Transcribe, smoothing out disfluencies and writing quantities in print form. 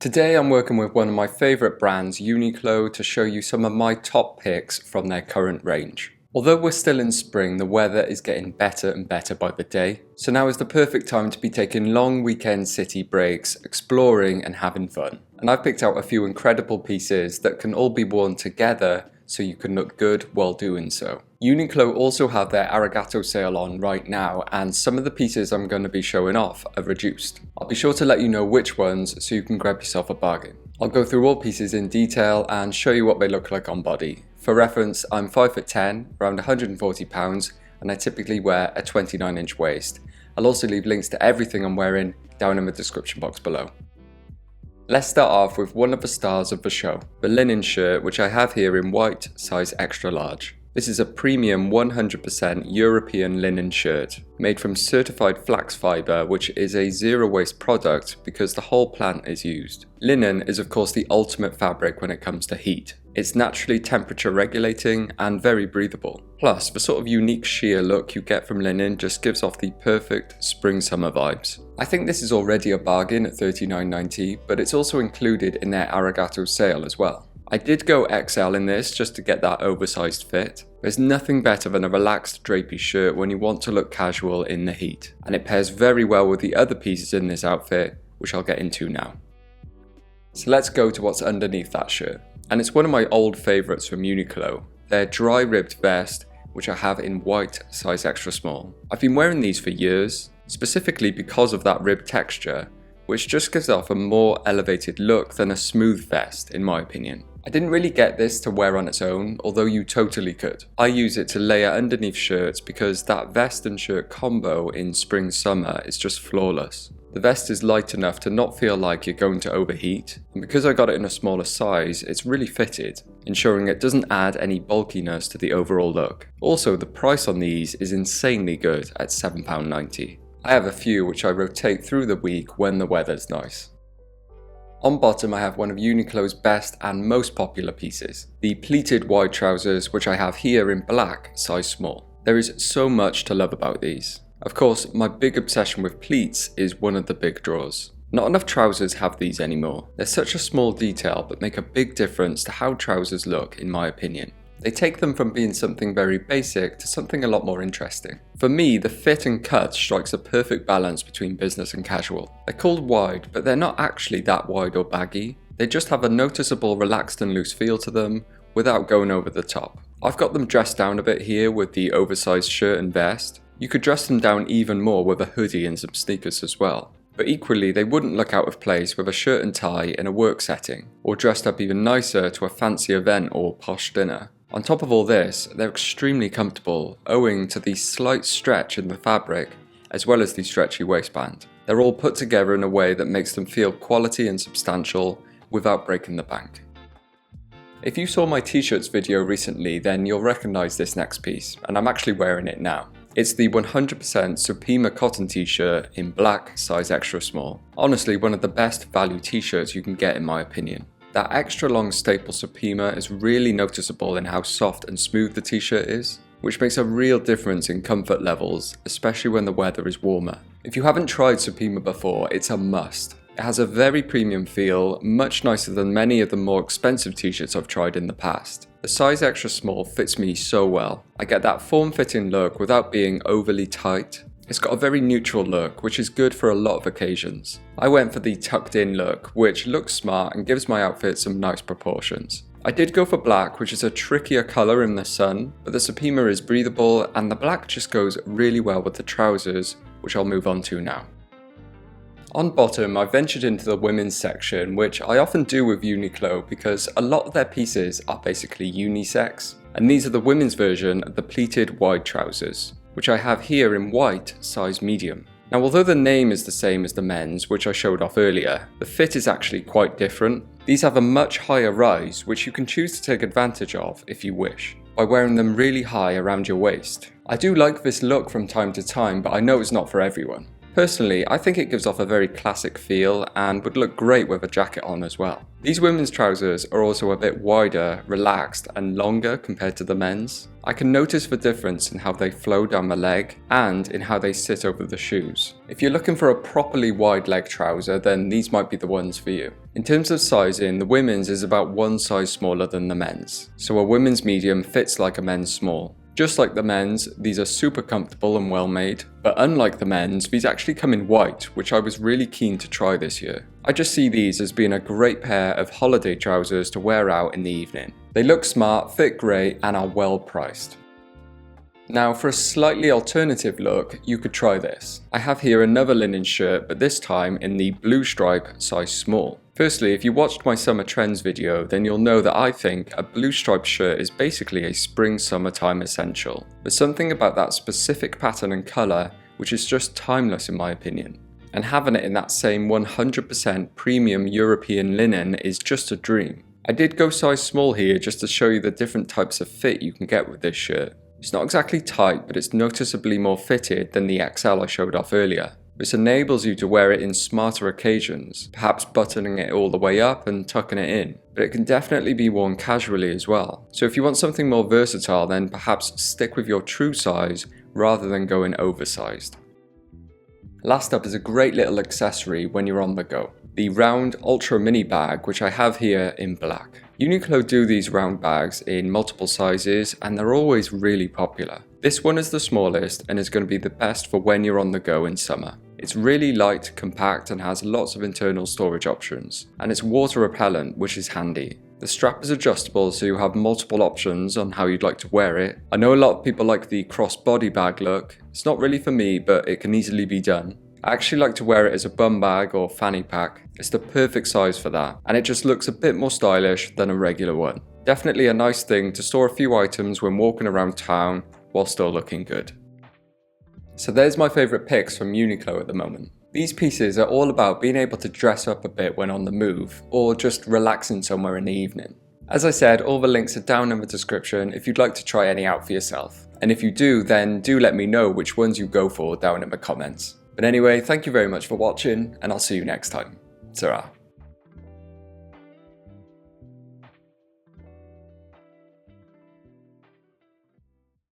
Today I'm working with one of my favourite brands, UNIQLO, to show you some of my top picks from their current range. Although we're still in spring, the weather is getting better and better by the day, so now is the perfect time to be taking long weekend city breaks, exploring and having fun. And I've picked out a few incredible pieces that can all be worn together so you can look good while doing so. UNIQLO also have their Arigato sale on right now, and some of the pieces I'm going to be showing off are reduced. I'll be sure to let you know which ones so you can grab yourself a bargain. I'll go through all pieces in detail and show you what they look like on body. For reference, I'm 5'10", around 140 pounds, and I typically wear a 29-inch waist. I'll also leave links to everything I'm wearing down in the description box below. Let's start off with one of the stars of the show, the linen shirt, which I have here in white, size extra large. This is a premium 100% European linen shirt, made from certified flax fibre, which is a zero-waste product because the whole plant is used. Linen is of course the ultimate fabric when it comes to heat. It's naturally temperature regulating and very breathable. Plus, the sort of unique sheer look you get from linen just gives off the perfect spring-summer vibes. I think this is already a bargain at $39.90, but it's also included in their Arigato sale as well. I did go XL in this just to get that oversized fit. There's nothing better than a relaxed drapey shirt when you want to look casual in the heat, and it pairs very well with the other pieces in this outfit, which I'll get into now. So let's go to what's underneath that shirt, and it's one of my old favourites from UNIQLO, their dry ribbed vest, which I have in white, size extra small. I've been wearing these for years, specifically because of that rib texture, which just gives off a more elevated look than a smooth vest in my opinion. I didn't really get this to wear on its own, although you totally could. I use it to layer underneath shirts because that vest and shirt combo in spring-summer is just flawless. The vest is light enough to not feel like you're going to overheat, and because I got it in a smaller size, it's really fitted, ensuring it doesn't add any bulkiness to the overall look. Also, the price on these is insanely good at £7.90. I have a few which I rotate through the week when the weather's nice. On bottom I have one of UNIQLO's best and most popular pieces, the pleated wide trousers, which I have here in black, size small. There is so much to love about these. Of course, my big obsession with pleats is one of the big draws. Not enough trousers have these anymore. They're such a small detail but make a big difference to how trousers look in my opinion. They take them from being something very basic to something a lot more interesting. For me, the fit and cut strikes a perfect balance between business and casual. They're called wide, but they're not actually that wide or baggy. They just have a noticeable relaxed and loose feel to them without going over the top. I've got them dressed down a bit here with the oversized shirt and vest. You could dress them down even more with a hoodie and some sneakers as well. But equally, they wouldn't look out of place with a shirt and tie in a work setting, or dressed up even nicer to a fancy event or posh dinner. On top of all this, they're extremely comfortable owing to the slight stretch in the fabric as well as the stretchy waistband. They're all put together in a way that makes them feel quality and substantial without breaking the bank. If you saw my t-shirts video recently, then you'll recognise this next piece, and I'm actually wearing it now. It's the 100% Supima cotton t-shirt in black, size extra small. Honestly, one of the best value t-shirts you can get in my opinion. That extra long staple Supima is really noticeable in how soft and smooth the t-shirt is, which makes a real difference in comfort levels, especially when the weather is warmer. If you haven't tried Supima before, it's a must. It has a very premium feel, much nicer than many of the more expensive t-shirts I've tried in the past. The size extra small fits me so well. I get that form-fitting look without being overly tight. It's got a very neutral look, which is good for a lot of occasions. I went for the tucked in look, which looks smart and gives my outfit some nice proportions. I did go for black, which is a trickier colour in the sun, but the Supima is breathable and the black just goes really well with the trousers, which I'll move on to now. On bottom, I ventured into the women's section, which I often do with UNIQLO because a lot of their pieces are basically unisex, and these are the women's version of the pleated wide trousers, which I have here in white, size medium. Now, although the name is the same as the men's, which I showed off earlier, the fit is actually quite different. These have a much higher rise, which you can choose to take advantage of if you wish, by wearing them really high around your waist. I do like this look from time to time, but I know it's not for everyone. Personally, I think it gives off a very classic feel and would look great with a jacket on as well. These women's trousers are also a bit wider, relaxed and longer compared to the men's. I can notice the difference in how they flow down the leg and in how they sit over the shoes. If you're looking for a properly wide leg trouser, then these might be the ones for you. In terms of sizing, the women's is about one size smaller than the men's, so a women's medium fits like a men's small. Just like the men's, these are super comfortable and well made, but unlike the men's, these actually come in white, which I was really keen to try this year. I just see these as being a great pair of holiday trousers to wear out in the evening. They look smart, fit great, and are well priced. Now for a slightly alternative look, you could try this. I have here another linen shirt, but this time in the blue stripe size small. Firstly, if you watched my summer trends video, then you'll know that I think a blue striped shirt is basically a spring-summertime essential. There's something about that specific pattern and colour which is just timeless in my opinion. And having it in that same 100% premium European linen is just a dream. I did go size small here just to show you the different types of fit you can get with this shirt. It's not exactly tight, but it's noticeably more fitted than the XL I showed off earlier. This enables you to wear it in smarter occasions, perhaps buttoning it all the way up and tucking it in, but it can definitely be worn casually as well. So if you want something more versatile, then perhaps stick with your true size rather than going oversized. Last up is a great little accessory when you're on the go. The round ultra mini bag, which I have here in black. UNIQLO do these round bags in multiple sizes and they're always really popular. This one is the smallest and is going to be the best for when you're on the go in summer. It's really light, compact and has lots of internal storage options. And it's water repellent, which is handy. The strap is adjustable so you have multiple options on how you'd like to wear it. I know a lot of people like the crossbody bag look. It's not really for me, but it can easily be done. I actually like to wear it as a bum bag or fanny pack. It's the perfect size for that, and it just looks a bit more stylish than a regular one. Definitely a nice thing to store a few items when walking around town while still looking good. So there's my favourite picks from UNIQLO at the moment. These pieces are all about being able to dress up a bit when on the move, or just relaxing somewhere in the evening. As I said, all the links are down in the description if you'd like to try any out for yourself. And if you do, then do let me know which ones you go for down in the comments. But anyway, thank you very much for watching, and I'll see you next time. Ta-ra.